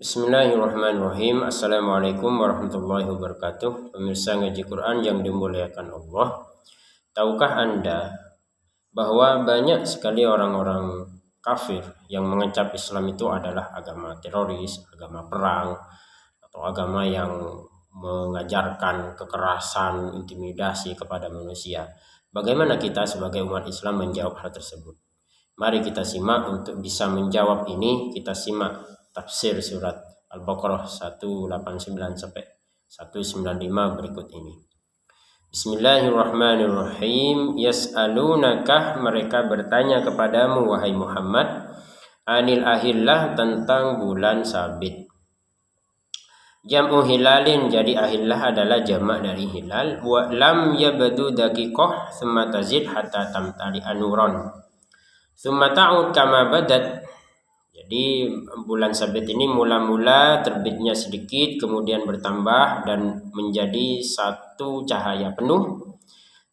Bismillahirrahmanirrahim. Assalamualaikum warahmatullahi wabarakatuh. Pemirsa ngaji Quran yang dimuliakan Allah. Tahukah Anda bahwa banyak sekali orang-orang kafir yang mengecap Islam itu adalah agama teroris, agama perang, atau agama yang mengajarkan kekerasan, intimidasi kepada manusia. Bagaimana kita sebagai umat Islam menjawab hal tersebut? Mari kita simak. Untuk bisa menjawab ini, kita simak tafsir surat Al-Baqarah 189 sampai 195 berikut ini. Bismillahirrahmanirrahim. Yas'alunakah, mereka bertanya kepadamu wahai Muhammad, anil ahillah, tentang bulan sabit. Jam'u hilalin, jadi ahillah adalah jamak dari hilal. Wa lam yabdu daqiqah thumma tazid hatta tamtali anuran thumma ta'ud kama badat. Jadi bulan sabit ini mula-mula terbitnya sedikit, kemudian bertambah dan menjadi satu cahaya penuh.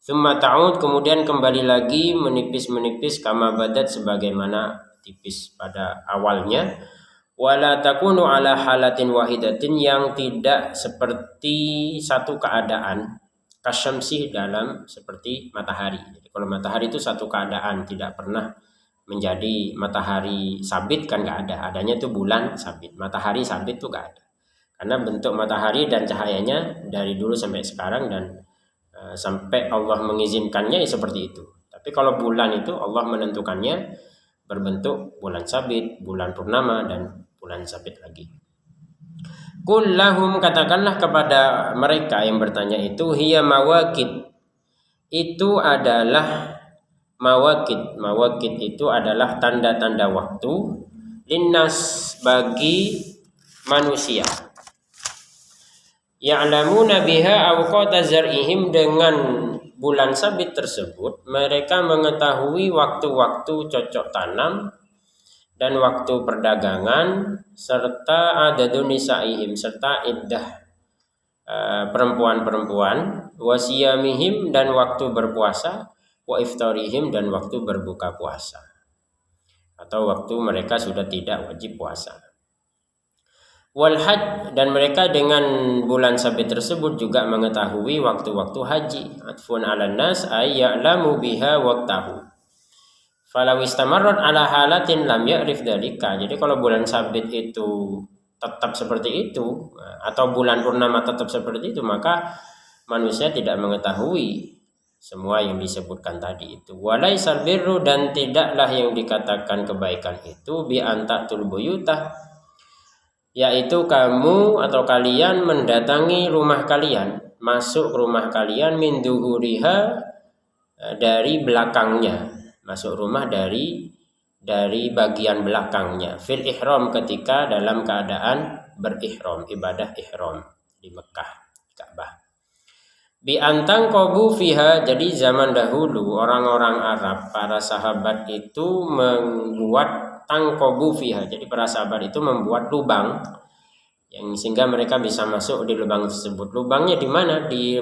Thumma ta'ud, kemudian kembali lagi menipis-menipis, kama badat, sebagaimana tipis pada awalnya. Wala takunu ala halatin wahidatin, yang tidak seperti satu keadaan, kasyamsi, dalam seperti matahari. Jadi kalau matahari itu satu keadaan, tidak pernah menjadi matahari sabit, kan nggak ada. Adanya itu bulan sabit. Matahari sabit tuh nggak ada. Karena bentuk matahari dan cahayanya dari dulu sampai sekarang dan sampai Allah mengizinkannya ya seperti itu. Tapi kalau bulan itu Allah menentukannya berbentuk bulan sabit, bulan purnama, dan bulan sabit lagi. Qul lahum, katakanlah kepada mereka yang bertanya itu, hiya mawaqit, itu adalah mawaqit. Mawaqit itu adalah tanda-tanda waktu, linnas, bagi manusia. Ya'lamuna biha awqata zar'ihim, dengan bulan sabit tersebut mereka mengetahui waktu-waktu cocok tanam dan waktu perdagangan, serta adadun nisa'ihim, serta iddah perempuan-perempuan, wasiyamihim, dan waktu berpuasa, wa iftarihim, dan waktu berbuka puasa, atau waktu mereka sudah tidak wajib puasa. Wal hajj, dan mereka dengan bulan sabit tersebut juga mengetahui waktu-waktu haji. Atfun 'alan nas ay ya'lamu biha waqtahu. Falau istamarrat ala halatin lam ya'rif dalika. Jadi kalau bulan sabit itu tetap seperti itu, atau bulan purnama tetap seperti itu, maka manusia tidak mengetahui semua yang disebutkan tadi itu. Walaisal birru, dan tidaklah yang dikatakan kebaikan itu bi antatul buyutah, yaitu kamu atau kalian mendatangi rumah kalian, masuk rumah kalian, min duhuriha, dari belakangnya, masuk rumah dari bagian belakangnya, fil ihram, ketika dalam keadaan berihram, ibadah ihram di Mekah, Ka'bah. Bi antang qabu fiha, jadi zaman dahulu orang-orang Arab, para sahabat itu membuat tangqabu fiha, jadi para sahabat itu membuat lubang yang sehingga mereka bisa masuk di lubang tersebut. Lubangnya di mana? Di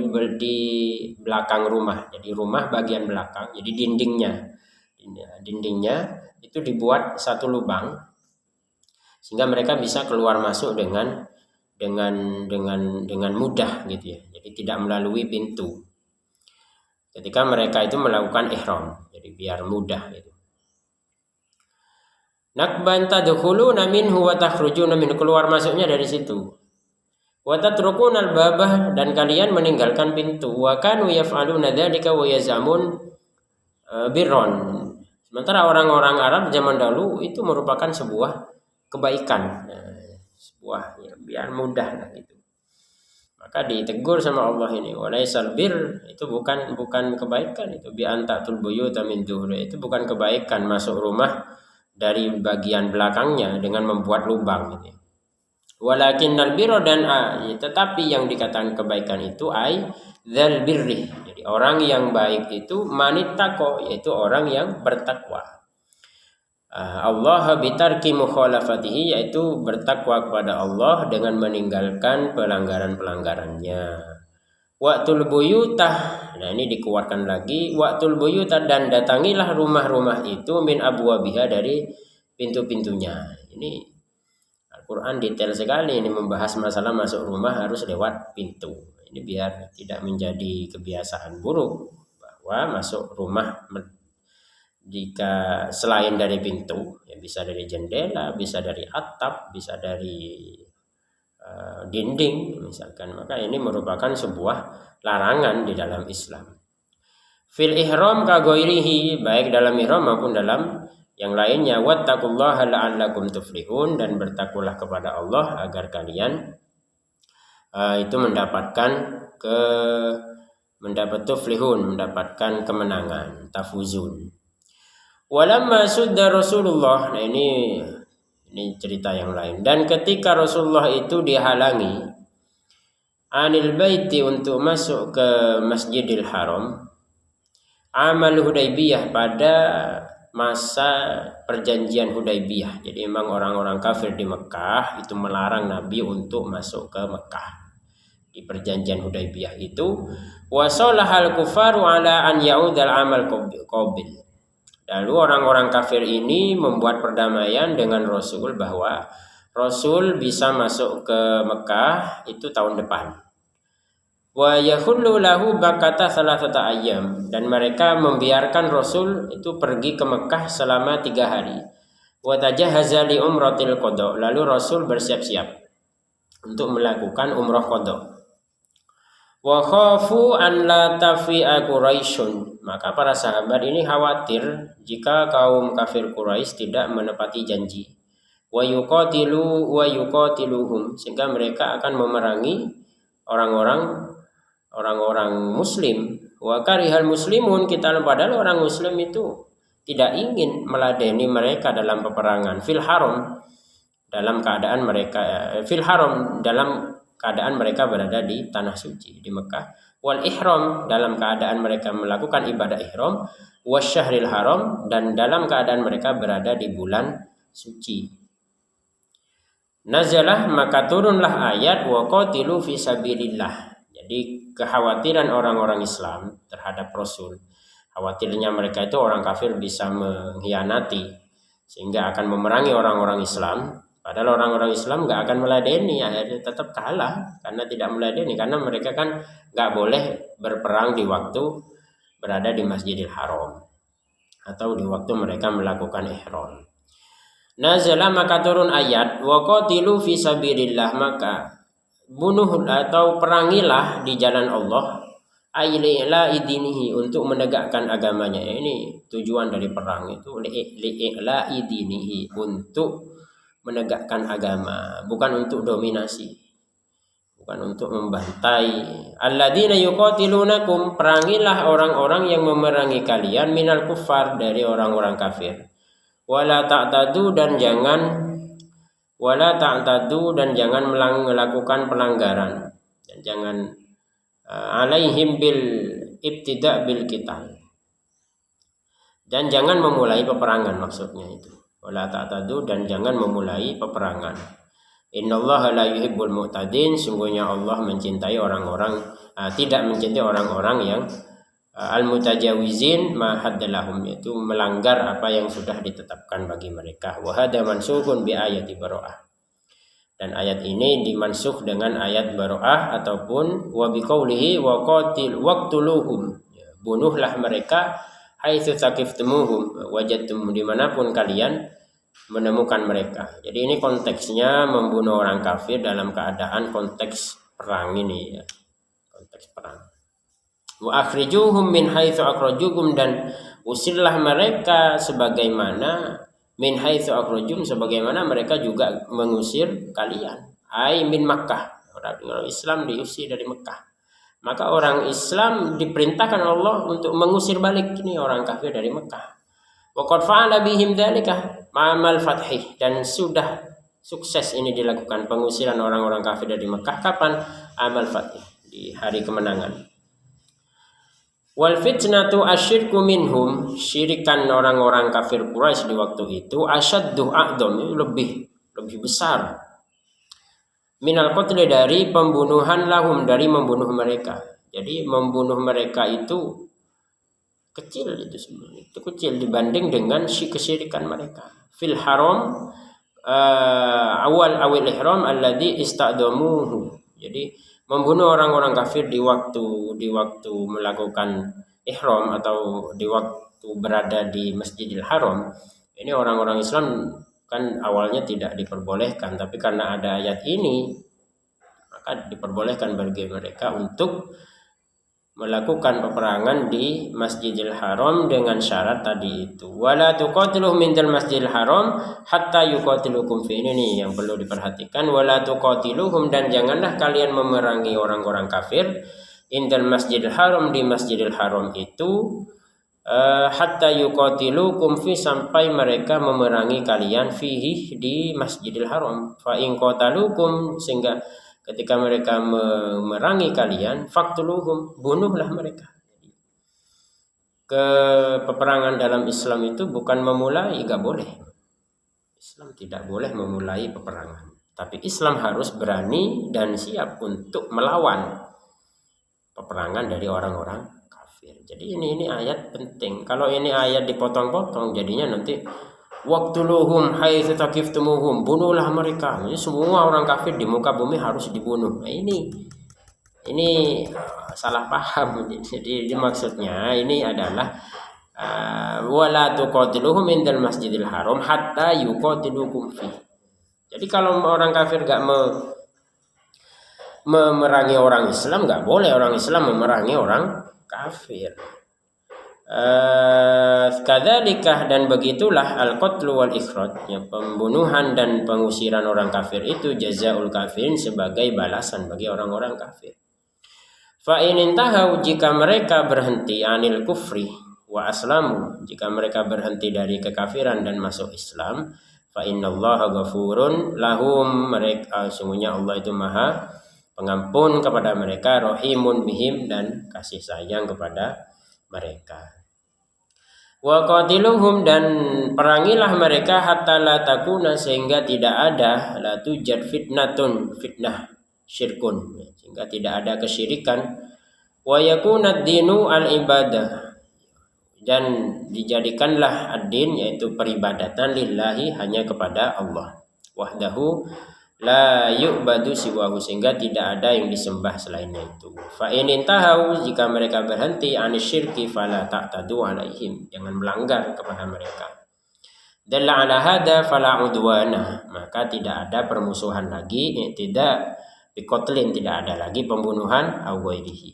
belakang rumah. Jadi rumah bagian belakang, jadi dindingnya itu dibuat satu lubang sehingga mereka bisa keluar masuk dengan mudah gitu ya. Jadi tidak melalui pintu ketika mereka itu melakukan ihram, jadi biar mudah gitu. Nakban tadkhuluna minhu wa takhrujuna minhu, keluar masuknya dari situ. Wa tatrukuna al-babah, dan kalian meninggalkan pintu. Wa kanu yaf'aluna dzalika wa yazamun birron. Sementara orang-orang Arab zaman dahulu itu merupakan sebuah kebaikan, sebuah ya, biar mudah lah gitu. Maka ditegur sama Allah ini, walaisal bir, itu bukan kebaikan, itu bi antatul buyuta min duhri, itu bukan kebaikan masuk rumah dari bagian belakangnya dengan membuat lubang gitu. Walakinnal birra, dan tetapi yang dikatakan kebaikan itu ai dzal birri, jadi orang yang baik itu manittaqo, yaitu orang yang bertakwa. Allah bitarki mukhalafatihi, yaitu bertakwa kepada Allah dengan meninggalkan pelanggaran-pelanggarannya. Waqtul buyutah, nah ini dikuatkan lagi, waqtul buyutah, dan datangilah rumah-rumah itu min abwabiha, dari pintu-pintunya. Ini Quran detail sekali ini membahas masalah masuk rumah harus lewat pintu. Ini biar tidak menjadi kebiasaan buruk bahwa masuk rumah jika selain dari pintu, ya bisa dari jendela, bisa dari atap, bisa dari dinding misalkan, maka ini merupakan sebuah larangan di dalam Islam. Fil ihram ka ghairihi, baik dalam ihram maupun dalam yang lainnya. Wattaqullaha la'allakum tuflihun, dan bertakwalah kepada Allah agar kalian itu mendapat tuflihun, mendapatkan kemenangan, tafuzun. Walamma sudda Rasulullah, nah ini cerita yang lain. Dan ketika Rasulullah itu dihalangi anil baiti untuk masuk ke Masjidil Haram, amal Hudaybiyah, pada masa perjanjian Hudaybiyah. Jadi memang orang-orang kafir di Mekah itu melarang Nabi untuk masuk ke Mekah. Di perjanjian Hudaybiyah itu wasalahal kufaru ala an yaudal amal qabil. Lalu orang-orang kafir ini membuat perdamaian dengan Rasul bahwa Rasul bisa masuk ke Mekah itu tahun depan. Wa yahullu lahu bakata salasata ayyam, dan mereka membiarkan Rasul itu pergi ke Mekah selama 3 hari. Wa tajahaza li umratil qada, lalu Rasul bersiap-siap untuk melakukan umrah qada. Wa khafu an la tafi'a Quraisyun, maka para sahabat ini khawatir jika kaum kafir Quraisy tidak menepati janji. Wa yuqatiluhum, sehingga mereka akan memerangi orang-orang muslim. Wa karihal muslimun, padahal orang muslim itu tidak ingin meladeni mereka dalam peperangan. Fil haram, dalam keadaan mereka berada di tanah suci di Mekah. Wal ihram, dalam keadaan mereka melakukan ibadah ihram. Wasyahril haram, dan dalam keadaan mereka berada di bulan suci. Nazalah, maka turunlah ayat wa qatilu fi sabilillah. Jadi kekhawatiran orang-orang Islam terhadap Rasul, khawatirnya mereka itu orang kafir bisa mengkhianati sehingga akan memerangi orang-orang Islam. Padahal orang-orang Islam nggak akan meladeni, akhirnya tetap kalah karena tidak meladeni, karena mereka kan nggak boleh berperang di waktu berada di Masjidil Haram atau di waktu mereka melakukan ihram. Nazala, maka turun ayat wa qatilu fi sabilillah, maka bunuh atau perangilah di jalan Allah, aila idinihi, untuk menegakkan agamanya. Ini tujuan dari perang itu, li'ila idinihi, untuk menegakkan agama, bukan untuk dominasi, bukan untuk membantai. Alladzina yuqatilunakum, perangilah orang-orang yang memerangi kalian, minal kuffar, dari orang-orang kafir. Wala ta'tadu, dan jangan melakukan pelanggaran, dan jangan alaihim bil ibtida' bil qital, dan jangan memulai peperangan, maksudnya itu. Wala ta'tadu, dan jangan memulai peperangan. Innallaha la yuhibbul mu'tadin, sungguhnya Allah mencintai tidak mencintai orang-orang yang al-mutajawizin ma haddalahum, yaitu melanggar apa yang sudah ditetapkan bagi mereka. Wa hada mansukun bi ayati bara'ah, dan ayat ini dimansukh dengan ayat bara'ah ataupun wa biqaulihi wa qatil waqtuluhum, bunuhlah mereka haitsu taqiftumuhum wajadtum, dimanapun kalian menemukan mereka. Jadi ini konteksnya membunuh orang kafir dalam keadaan konteks perang ini, ya. Konteks perang. Wa akhrijuhum min haitsu akhrajukum, dan usirlah mereka sebagaimana min haitsu akhrajukum, sebagaimana mereka juga mengusir kalian. Ai min Makkah, orang Islam diusir dari Mekah. Maka orang Islam diperintahkan Allah untuk mengusir balik ini orang kafir dari Mekah. Wa qad fa'ala bihim dzalika ma'amal fathih, dan sudah sukses ini dilakukan pengusiran orang-orang kafir dari Mekah. Kapan? Amal fathih, di hari kemenangan. Wal fitnatu asyirku minhum, syirikan orang-orang kafir Quraisy di waktu itu asyaddu a'dham, lebih besar, minal qatli, dari pembunuhan lahum, dari membunuh mereka. Jadi membunuh mereka itu kecil, itu sebenarnya itu kecil dibanding dengan kesyirikan mereka. Fil haram, awil ihram alladhi ista'damuhu. Jadi membunuh orang-orang kafir di waktu melakukan ihram atau di waktu berada di Masjidil Haram. Ini orang-orang Islam kan awalnya tidak diperbolehkan, tapi karena ada ayat ini maka diperbolehkan bagi mereka untuk melakukan peperangan di Masjidil Haram dengan syarat tadi itu. Wala tuqatiluhum indal Masjidil Haram hatta yuqatilukum fi. Ini nih yang perlu diperhatikan. Wala tuqatiluhum, dan janganlah kalian memerangi orang-orang kafir indal Masjidil Haram, di Masjidil Haram itu, hatta yuqatilukum fi, sampai mereka memerangi kalian fihi, di Masjidil Haram. Fa in qatalukum, sehingga ketika mereka memerangi kalian, faqtuluhum, bunuhlah mereka. Peperangan dalam Islam itu bukan memulai, enggak boleh. Islam tidak boleh memulai peperangan, tapi Islam harus berani dan siap untuk melawan peperangan dari orang-orang kafir. Jadi ini ayat penting. Kalau ini ayat dipotong-potong, jadinya nanti waqtuluhum haitsu taqiftumuhum, bunuhlah mereka. Jadi semua orang kafir di muka bumi harus dibunuh. Nah, ini salah paham. Jadi maksudnya ini adalah wala tuqatiluhum indal Masjidil Haram hatta yuqatilukum fi. Jadi kalau orang kafir enggak memerangi orang Islam, enggak boleh orang Islam memerangi orang kafir. Kadzalikah, dan begitulah al-qatlu wal ikhraj, ya, pembunuhan dan pengusiran orang kafir itu jazaul kafirin, sebagai balasan bagi orang-orang kafir. Fa in intahau, jika mereka berhenti, anil kufri wa aslamu, jika mereka berhenti dari kekafiran dan masuk Islam, fa innallaha ghafurun lahum, mereka sungguhnya Allah itu Maha pengampun kepada mereka, rahimun bihim, dan kasih sayang kepada mereka. Wa qatiluhum, dan perangilah mereka, hatta la takuna, sehingga tidak ada, la tujad fitnatun, fitnah syirkun, sehingga tidak ada kesyirikan. Wa yakuna ad-dinu al-ibadah, dan dijadikanlah ad-din, yaitu peribadatan, lillahi, hanya kepada Allah wahdahu la yu'badu siwahu, sehingga tidak ada yang disembah selainnya itu. Fa in intahau, jika mereka berhenti, anisyirki fala ta'tadu alaihim, jangan melanggar kepada mereka. Dalla ala hada fala udwana, maka tidak ada permusuhan lagi, tidak biqatlin, tidak ada lagi pembunuhan, awairihi,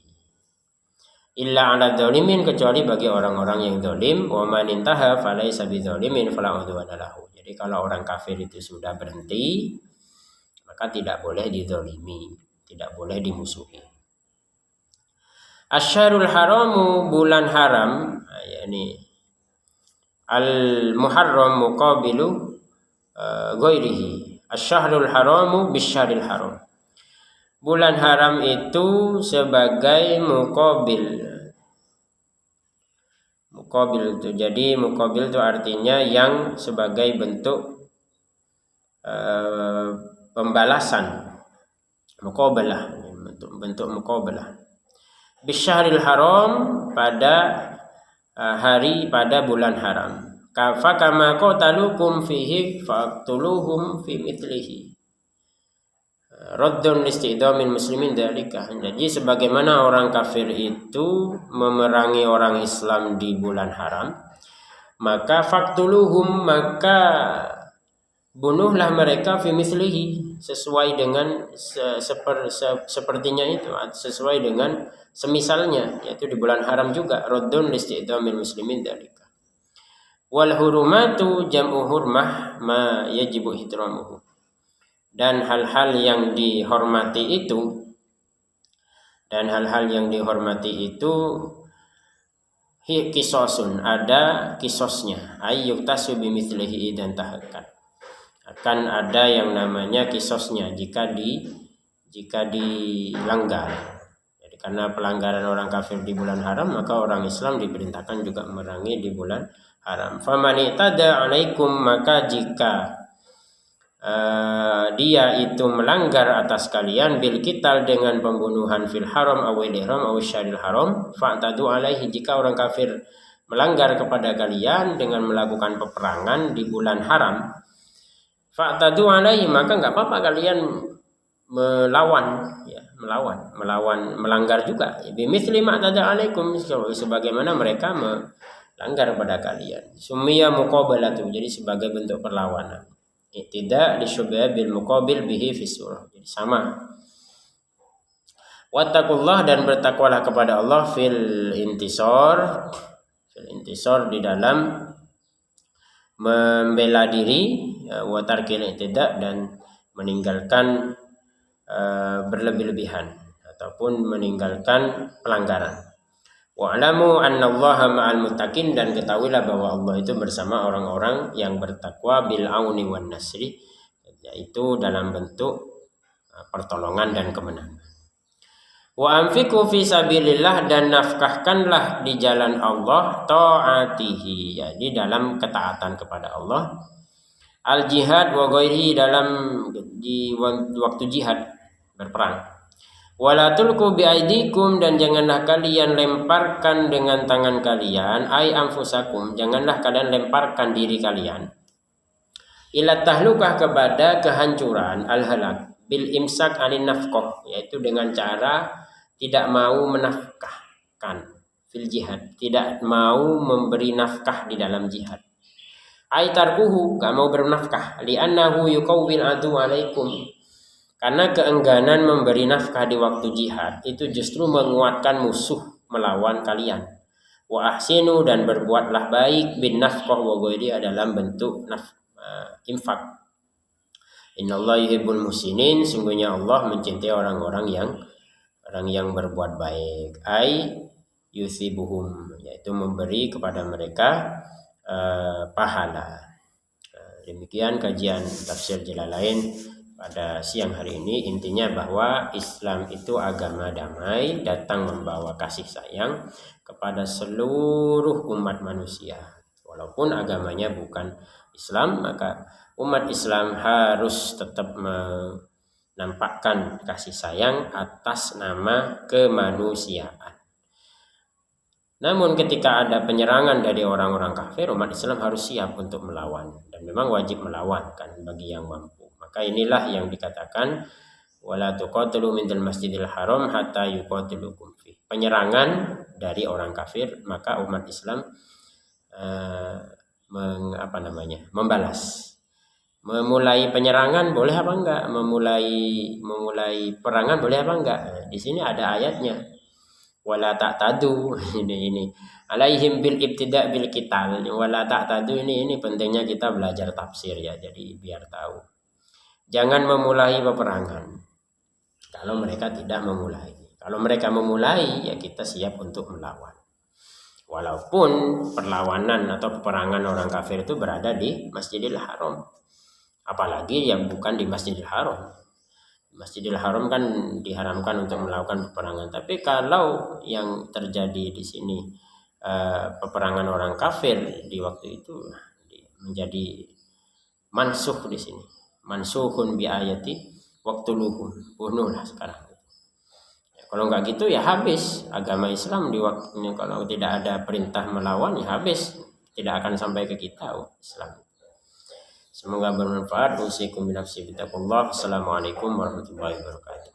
illa ala dzalimin, kecuali bagi orang-orang yang zalim. Wa man intaha falaysa bidzalimin fala udwana lahu. Jadi kalau orang kafir itu sudah berhenti, maka tidak boleh dizalimi, tidak boleh dimusuhi. Asyharul haramu, bulan haram, yakni al-muharram muqabilu ghairihi. Asyharul haramu bisyaril haram. Bulan haram itu sebagai muqabil. Muqabil itu, jadi muqabil itu artinya yang sebagai bentuk pembalasan, muqabalah, bentuk muqabalah. Bisyahril haram, pada hari, pada bulan haram. Fa kama qatalukum fihi faqtuluhum fi mithlihi. Raddun listi'damil muslimin dzalika. Jadi sebagaimana orang kafir itu memerangi orang Islam di bulan haram, maka faqtuluhum, maka bunuhlah mereka fi mislihi, sesuai dengan sepertinya itu, sesuai dengan semisalnya, yaitu di bulan haram juga. Raddun listi'damil muslimin dzalika. Wal hurumatu jam'u hurmah ma yajibu ihtiramuhu. Dan hal-hal yang dihormati itu, kisosun, ada kisosnya, ayyuktasu bimithlihi, dan tahakat, akan ada yang namanya kisosnya jika dilanggar. Jadi karena pelanggaran orang kafir di bulan haram, maka orang Islam diperintahkan juga memerangi di bulan haram. Faman itada alaikum, maka jika dia itu melanggar atas kalian, bil qital, dengan pembunuhan, fil haram awil ihram awil syaril haram, fa'tadu alaihi, jika orang kafir melanggar kepada kalian dengan melakukan peperangan di bulan haram, fa'tadu alaihi, maka nggak apa-apa kalian melawan, ya, melanggar juga. Bimithli ma'tada alaikum, sebagaimana mereka melanggar pada kalian. Summiya muqabalatu, jadi sebagai bentuk perlawanan. Tidak disyubha bil muqabil bihi fi surah. Jadi sama. Wattaqullah, dan bertakwalah kepada Allah fil intisar di dalam membela diri, wa tarkil i'tida, dan meninggalkan berlebih-lebihan ataupun meninggalkan pelanggaran. Wa'lamu annallaha ma'al muttaqin, dan ketahuilah bahwa Allah itu bersama orang-orang yang bertakwa bil auni wan nasri, yaitu dalam bentuk pertolongan dan kemenangan. Wa anfiqu fi sabilillah, dan nafkahkanlah di jalan Allah, ta'atihi, jadi dalam ketaatan kepada Allah, al jihad wa ghairihi, dalam di waktu jihad berperang. Wala tulqu biaidikum, dan janganlah kalian lemparkan dengan tangan kalian, ai anfusakum, janganlah kalian lemparkan diri kalian, ila tahlukah, kepada kehancuran, al halak, bil imsak alin nafqah, yaitu dengan cara tidak mau menafkahkan fil jihad, tidak mau memberi nafkah di dalam jihad. Ai tarkuhu, gak mau bernafkah, li'annahu yuqawwil adu alaikum, karena keengganan memberi nafkah di waktu jihad itu justru menguatkan musuh melawan kalian. Wa ahsinu, dan berbuatlah baik, bin nafkah wa ghairi, dalam bentuk infak. Innallaha yuhibbul muhsinin, sungguhnya Allah mencintai orang yang berbuat baik. Ai yusibuhum, yaitu memberi kepada mereka pahala. Demikian kajian tafsir Jalalain pada siang hari ini. Intinya bahwa Islam itu agama damai, datang membawa kasih sayang kepada seluruh umat manusia. Walaupun agamanya bukan Islam, maka umat Islam harus tetap menampakkan kasih sayang atas nama kemanusiaan. Namun ketika ada penyerangan dari orang-orang kafir, umat Islam harus siap untuk melawan, dan memang wajib melawan kan bagi yang mampu. Maka inilah yang dikatakan wala tuqatilu minal masjidil haram hatta yuqatilukum fi. Penyerangan dari orang kafir, maka umat Islam membalas. Memulai penyerangan boleh apa enggak? Memulai perangan boleh apa enggak? Di sini ada ayatnya. Wala ta'tadu, ini alaihim bil ibtida bil qital. Wala ta'tadu, ini pentingnya kita belajar tafsir ya, jadi biar tahu. Jangan memulai peperangan kalau mereka tidak memulai. Kalau mereka memulai, ya kita siap untuk melawan. Walaupun perlawanan atau peperangan orang kafir itu berada di Masjidil Haram, apalagi yang bukan di Masjidil Haram. Masjidil Haram kan diharamkan untuk melakukan peperangan. Tapi kalau yang terjadi di sini peperangan orang kafir di waktu itu menjadi mansuh di sini. Mansuhun bi ayati waqtuluhum, bunuhlah sekarang. Ya, kalau nggak gitu ya habis agama Islam di waktunya. Kalau tidak ada perintah melawan ya habis, tidak akan sampai ke kita Islam. Semoga bermanfaat. Usikum binafsi bittaqullah. Assalamualaikum warahmatullahi wabarakatuh.